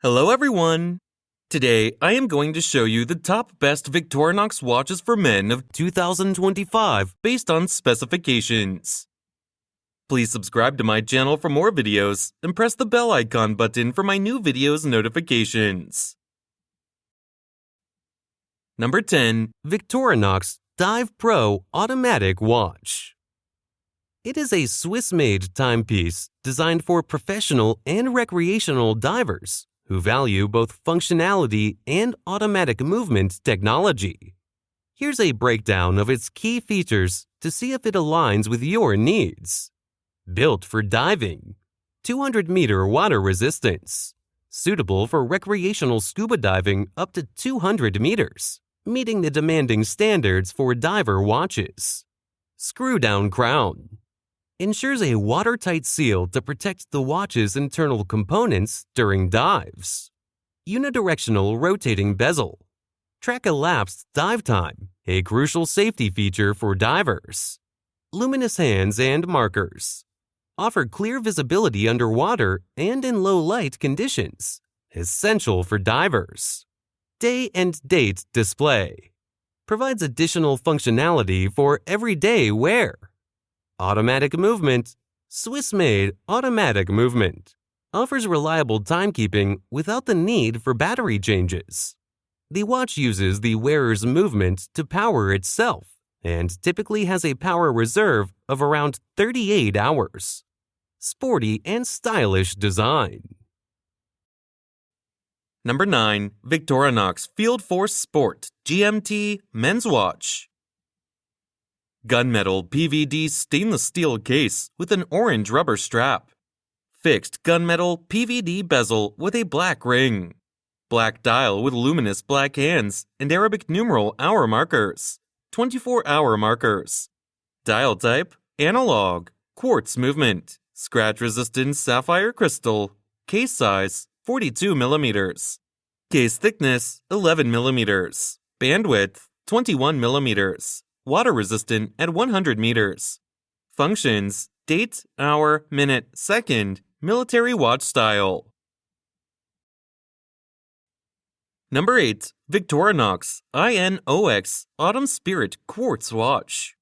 Hello everyone! Today I am going to show you the top best Victorinox watches for men of 2025 based on specifications. Please subscribe to my channel for more videos and press the bell icon button for my new videos notifications. Number 10. Victorinox Dive Pro Automatic Watch. It is a Swiss-made timepiece designed for professional and recreational divers who value both functionality and automatic movement technology. Here's a breakdown of its key features to see if it aligns with your needs. Built for diving, 200-meter water resistance, suitable for recreational scuba diving up to 200 meters, meeting the demanding standards for diver watches. Screw-down crown. Ensures a watertight seal to protect the watch's internal components during dives. Unidirectional rotating bezel. Track elapsed dive time, a crucial safety feature for divers. Luminous hands and markers. Offer clear visibility underwater and in low light conditions. Essential for divers. Day and date display. Provides additional functionality for everyday wear. Automatic movement. Swiss-made automatic movement. Offers reliable timekeeping without the need for battery changes. The watch uses the wearer's movement to power itself and typically has a power reserve of around 38 hours. Sporty and stylish design. Number 9. Victorinox FieldForce Sport GMT Men's Watch. Gunmetal PVD stainless steel case with an orange rubber strap. Fixed gunmetal PVD bezel with a black ring. Black dial with luminous black hands and Arabic numeral hour markers. 24-hour markers. Dial type, analog. Quartz movement. Scratch-resistant sapphire crystal. Case size, 42 millimeters. Case thickness, 11 millimeters. Bandwidth, 21 millimeters. Water resistant at 100 meters. Functions, date, hour, minute, second, military watch style. Number 8. Victorinox I.N.O.X. Autumn Spirit Quartz Watch.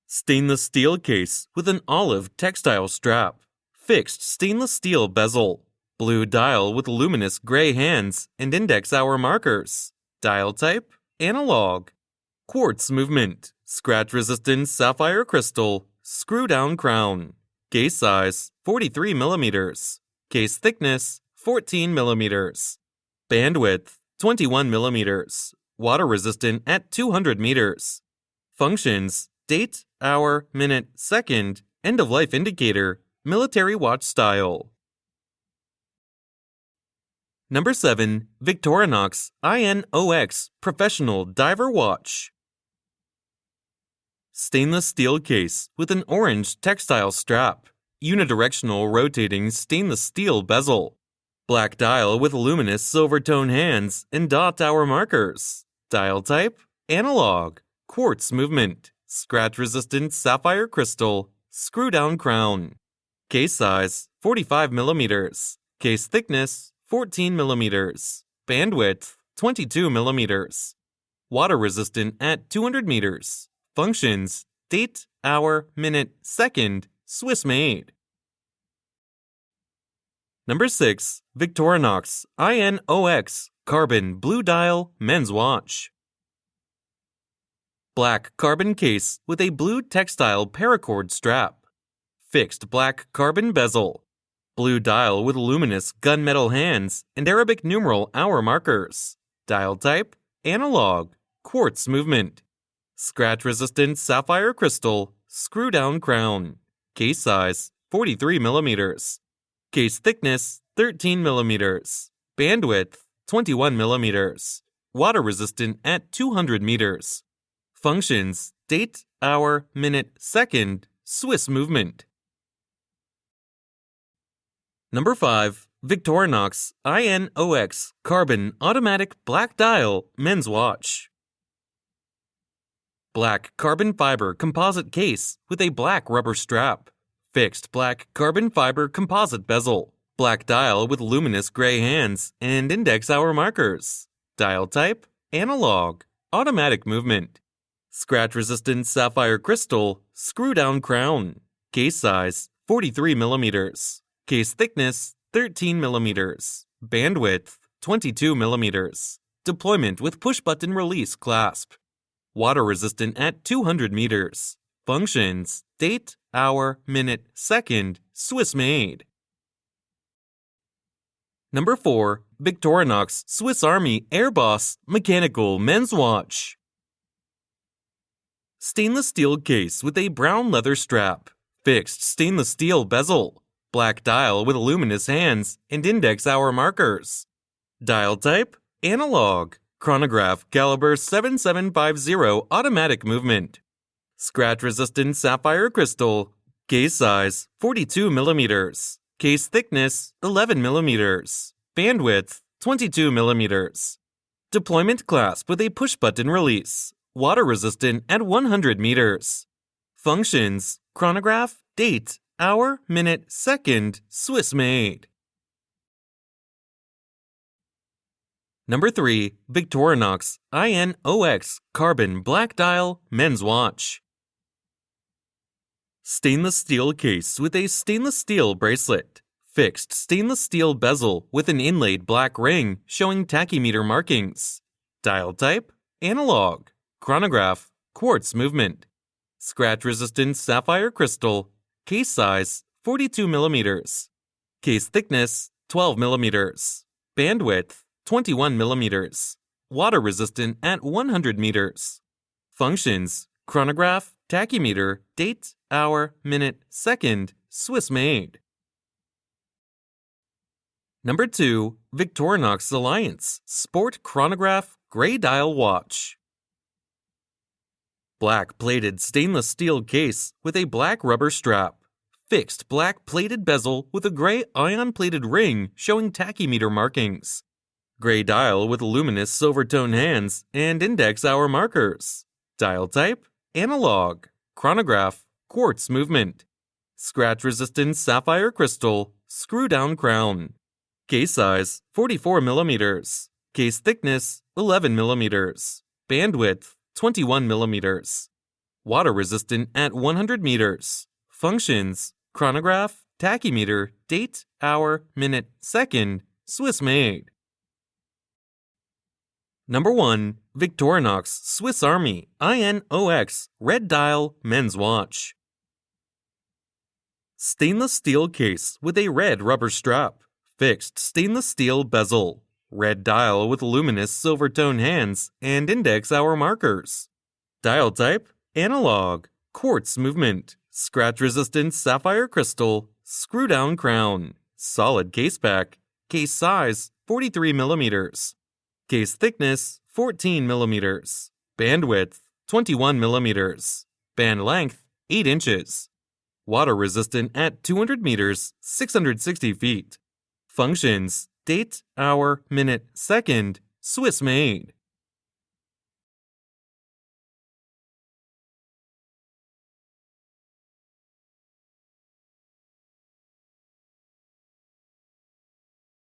Stainless steel case with an olive textile strap. Fixed stainless steel bezel. Blue dial with luminous gray hands and index hour markers. Dial type, analog. Quartz movement. Scratch-resistant sapphire crystal. Screw-down crown. Case size, 43 millimeters. Case thickness, 14 millimeters. Bandwidth, 21 millimeters. Water resistant at 200 meters. Functions, date, hour, minute, second, end-of-life indicator, military watch style. Number 7. Victorinox I.N.O.X. Professional Diver Watch. Stainless steel case with an orange textile strap. Unidirectional rotating stainless steel bezel. Black dial with luminous silver tone hands and dot hour markers. Dial type, analog. Quartz movement. Scratch-resistant sapphire crystal. Screw-down crown. Case size, 45 millimeters. Case thickness, 14 millimeters. Bandwidth, 22 millimeters. Water resistant at 200 meters. Functions, date, hour, minute, second, Swiss made. Number 6. Victorinox I.N.O.X. Carbon Blue Dial Men's Watch. Black carbon case with a blue textile paracord strap. Fixed black carbon bezel. Blue dial with luminous gunmetal hands and Arabic numeral hour markers. Dial type, analog. Quartz movement. Scratch-resistant sapphire crystal. Screw-down crown. Case size, 43 millimeters. Case thickness, 13 millimeters. Bandwidth, 21 millimeters. Water resistant at 200 meters. Functions, date, hour, minute, second, Swiss movement. Number 5. Victorinox I.N.O.X. Carbon Automatic Black Dial Men's Watch. Black carbon fiber composite case with a black rubber strap. Fixed black carbon fiber composite bezel. Black dial with luminous gray hands and index hour markers. Dial type, analog, automatic movement. Scratch-resistant sapphire crystal, screw-down crown. Case size, 43 millimeters. Case thickness, 13 millimeters. Bandwidth, 22 millimeters. Deployment with push-button release clasp. Water-resistant at 200 meters. Functions, date, hour, minute, second, Swiss-made. Number 4. Victorinox Swiss Army Airboss Mechanical Men's Watch. Stainless steel case with a brown leather strap. Fixed stainless steel bezel. Black dial with luminous hands and index hour markers. Dial type, analog. Chronograph caliber 7750 automatic movement. Scratch-resistant sapphire crystal. Case size, 42 millimeters. Case thickness, 11 millimeters. Bandwidth, 22 millimeters. Deployment clasp with a push-button release. Water-resistant at 100 meters. Functions, chronograph, date, hour, minute, second, Swiss-made. Number 3. Victorinox I.N.O.X. Carbon Black Dial Men's Watch. Stainless steel case with a stainless steel bracelet. Fixed stainless steel bezel with an inlaid black ring showing tachymeter markings. Dial type, analog. Chronograph, quartz movement. Scratch-resistant sapphire crystal. Case size, 42 millimeters. Case thickness, 12 millimeters. Bandwidth, 21 millimeters. Water-resistant at 100 meters. Functions, chronograph, tachymeter, date, hour, minute, second, Swiss-made. Number 2. Victorinox Alliance Sport Chronograph Gray Dial Watch. Black plated stainless steel case with a black rubber strap. Fixed black plated bezel with a gray ion-plated ring showing tachymeter markings. Gray dial with luminous silver tone hands and index hour markers. Dial type, analog. Chronograph, quartz movement. Scratch-resistant sapphire crystal, screw-down crown. Case size, 44 millimeters. Case thickness, 11 millimeters. Bandwidth, 21 millimeters. Water-resistant at 100 meters. Functions, chronograph, tachymeter, date, hour, minute, second, Swiss-made. Number 1. Victorinox Swiss Army I.N.O.X. Red Dial Men's Watch. Stainless steel case with a red rubber strap. Fixed stainless steel bezel. Red dial with luminous silver tone hands and index hour markers. Dial type, analog. Quartz movement. Scratch-resistant sapphire crystal. Screw-down crown. Solid case back. Case size, 43 millimeters. Case thickness, 14 millimeters. Bandwidth, 21 millimeters. Band length, 8 inches. Water resistant at 200 meters, 660 feet. Functions, date, hour, minute, second, Swiss-made.